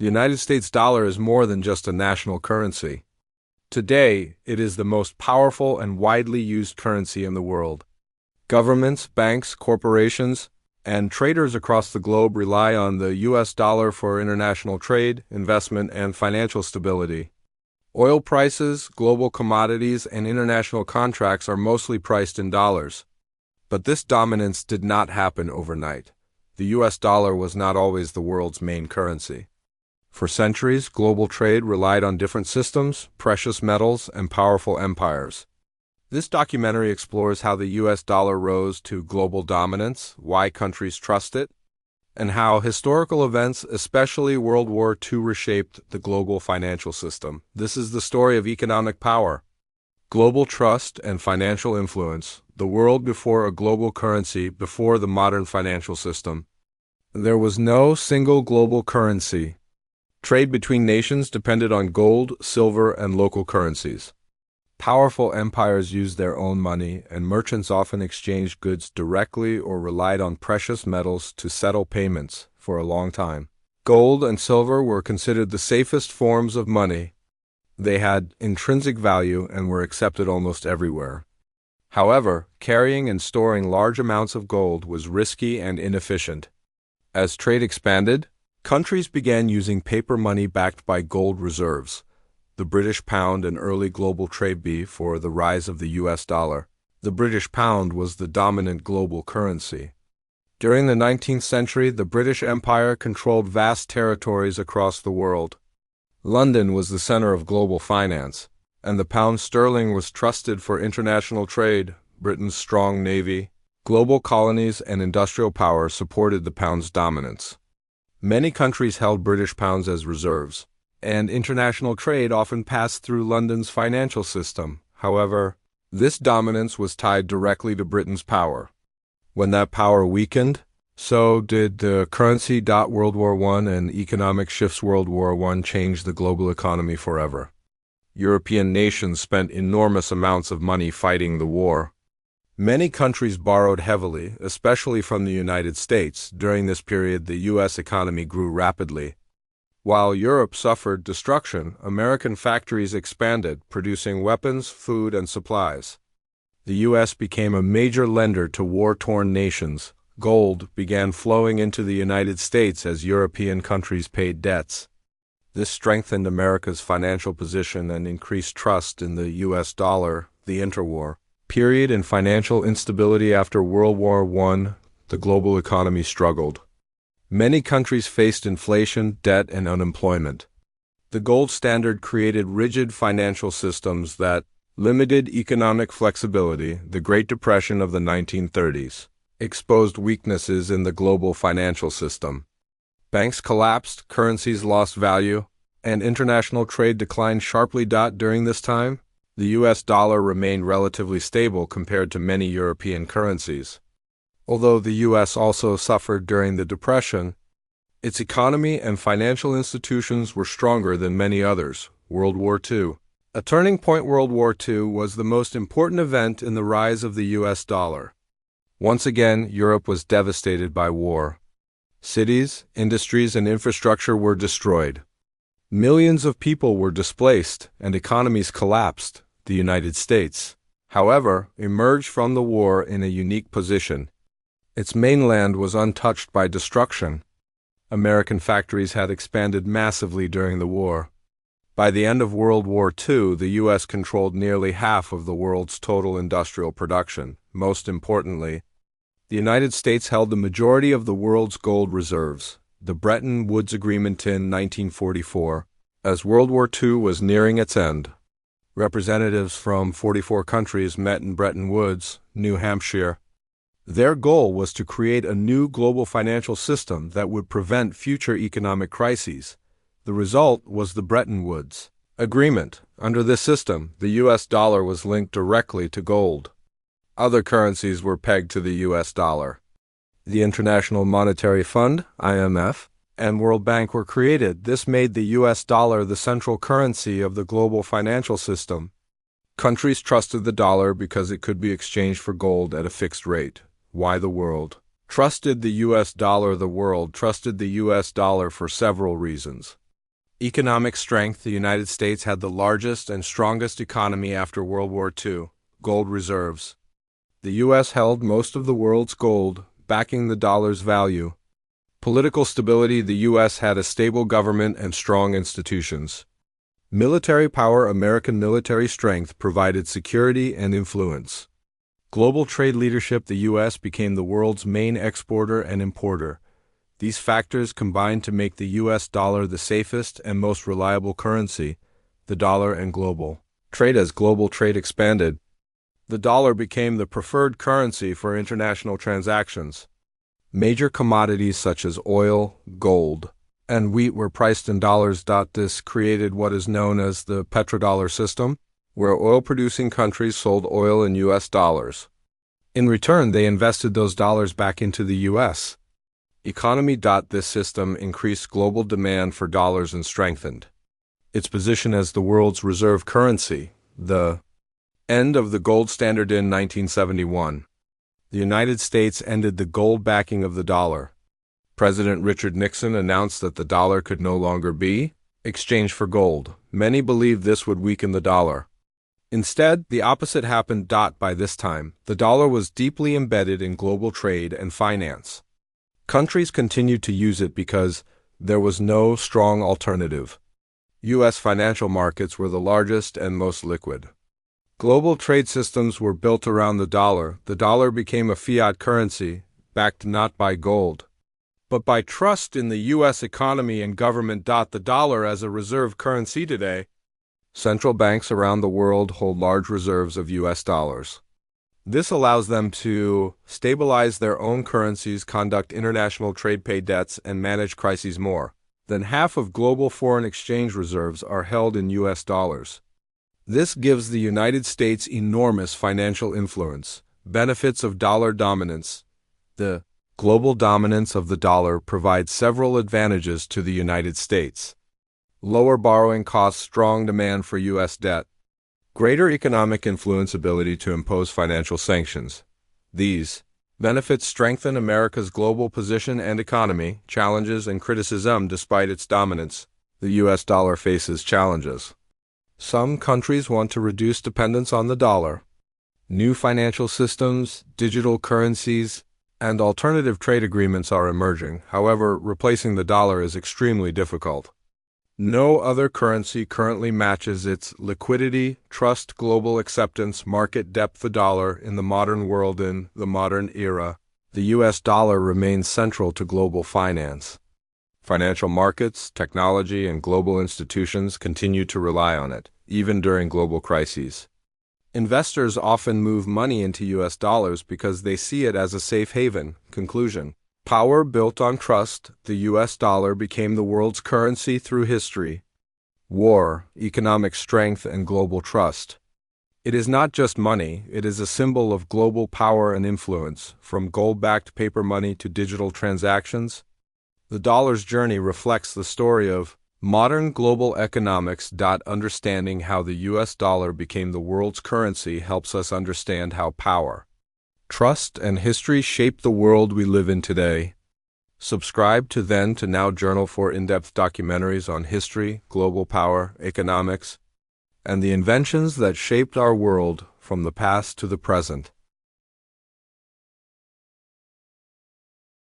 The United States dollar is more than just a national currency. Today, it is the most powerful and widely used currency in the world. Governments, banks, corporations, and traders across the globe rely on the U.S. dollar for international trade, investment, and financial stability. Oil prices, global commodities, and international contracts are mostly priced in dollars. But this dominance did not happen overnight. The U.S. dollar was not always the world's main currency. For centuries, global trade relied on different systems, precious metals, and powerful empires. This documentary explores how the U.S. dollar rose to global dominance, why countries trust it, and how historical events, especially World War II, reshaped the global financial system. This is the story of economic power, global trust, and financial influence, the world before a global currency, before the modern financial system. There was no single global currency. Trade between nations depended on gold, silver, and local currencies. Powerful empires used their own money, and merchants often exchanged goods directly or relied on precious metals to settle payments for a long time. Gold and silver were considered the safest forms of money. They had intrinsic value and were accepted almost everywhere. However, carrying and storing large amounts of gold was risky and inefficient. As trade expanded, countries began using paper money backed by gold reserves. The British pound and early global trade before the rise of the U.S. dollar. The British pound was the dominant global currency. During the 19th century, the British Empire controlled vast territories across the world. London was the center of global finance, and the pound sterling was trusted for international trade. Britain's strong navy, global colonies, and industrial power supported the pound's dominance. Many countries held British pounds as reserves, and international trade often passed through London's financial system. However, this dominance was tied directly to Britain's power. When that power weakened, so did the currency. World War I and economic shifts. World War I changed the global economy forever. European nations spent enormous amounts of money fighting the war. Many countries borrowed heavily, especially from the United States. During this period, the U.S. economy grew rapidly. While Europe suffered destruction, American factories expanded, producing weapons, food, and supplies. The U.S. became a major lender to war-torn nations. Gold began flowing into the United States as European countries paid debts. This strengthened America's financial position and increased trust in the U.S. dollar. The interwar period and financial instability. After World War I, the global economy struggled. Many countries faced inflation, debt, and unemployment. The gold standard created rigid financial systems that limited economic flexibility. The Great Depression of the 1930s exposed weaknesses in the global financial system. Banks collapsed, currencies lost value, and international trade declined sharply. During this time, the U.S. dollar remained relatively stable compared to many European currencies. Although the U.S. also suffered during the Depression, its economy and financial institutions were stronger than many others. World War II. A turning point. World War II was the most important event in the rise of the U.S. dollar. Once again, Europe was devastated by war. Cities, industries, and infrastructure were destroyed. Millions of people were displaced, and economies collapsed. The United States, however, emerged from the war in a unique position. Its mainland was untouched by destruction. American factories had expanded massively during the war. By the end of World War II, the U.S. controlled nearly half of the world's total industrial production. Most importantly, the United States held the majority of the world's gold reserves. The Bretton Woods Agreement in 1944. As World War II was nearing its end, representatives from 44 countries met in Bretton Woods, New Hampshire. Their goal was to create a new global financial system that would prevent future economic crises. The result was the Bretton Woods Agreement. Under this system, the U.S. dollar was linked directly to gold. Other currencies were pegged to the U.S. dollar. The International Monetary Fund, IMF, and World Bank were created. This made the U.S. dollar the central currency of the global financial system. Countries trusted the dollar because it could be exchanged for gold at a fixed rate. Why the world trusted the U.S. dollar? The world trusted the U.S. dollar for several reasons. Economic strength. The United States had the largest and strongest economy after World War II. Gold reserves. The U.S. held most of the world's gold, backing the dollar's value. Political stability. The U.S. had a stable government and strong institutions. Military power. American military strength provided security and influence. Global trade leadership. The U.S. became the world's main exporter and importer. These factors combined to make the U.S. dollar the safest and most reliable currency. The dollar and global trade. As global trade expanded, the dollar became the preferred currency for international transactions. Major commodities such as oil, gold, and wheat were priced in dollars. This created what is known as the petrodollar system, where oil-producing countries sold oil in U.S. dollars. In return, they invested those dollars back into the U.S. economy. This system increased global demand for dollars and strengthened its position as the world's reserve currency. The end of the gold standard. In 1971, the United States ended the gold backing of the dollar. President Richard Nixon announced that the dollar could no longer be exchanged for gold. Many believed this would weaken the dollar. Instead, the opposite happened. By this time, the dollar was deeply embedded in global trade and finance. Countries continued to use it because there was no strong alternative. U.S. financial markets were the largest and most liquid. Global trade systems were built around the dollar. The dollar became a fiat currency, backed not by gold, but by trust in the U.S. economy and government. The dollar as a reserve currency today. Central banks around the world hold large reserves of U.S. dollars. This allows them to stabilize their own currencies, conduct international trade, pay debts, and manage crises. More than half of global foreign exchange reserves are held in U.S. dollars. This gives the United States enormous financial influence. Benefits of dollar dominance. The global dominance of the dollar provides several advantages to the United States. Lower borrowing costs, strong demand for U.S. debt, greater economic influence, ability to impose financial sanctions. These benefits strengthen America's global position and economy. Challenges and criticism. Despite its dominance, the U.S. dollar faces challenges. Some countries want to reduce dependence on the dollar. New financial systems, digital currencies, and alternative trade agreements are emerging. However, replacing the dollar is extremely difficult. No other currency currently matches its liquidity, trust, global acceptance, market depth. The dollar in the modern world. In the modern era, the U.S. dollar remains central to global finance. Financial markets, technology, and global institutions continue to rely on it, even during global crises. Investors often move money into U.S. dollars because they see it as a safe haven. Conclusion. Power built on trust. The U.S. dollar became the world's currency through history, war, economic strength, and global trust. It is not just money, it is a symbol of global power and influence. From gold-backed paper money to digital transactions, the dollar's journey reflects the story of modern global economics. Understanding how the U.S. dollar became the world's currency helps us understand how power, trust, and history shape the world we live in today. Subscribe to Then to Now Journal for in-depth documentaries on history, global power, economics, and the inventions that shaped our world from the past to the present.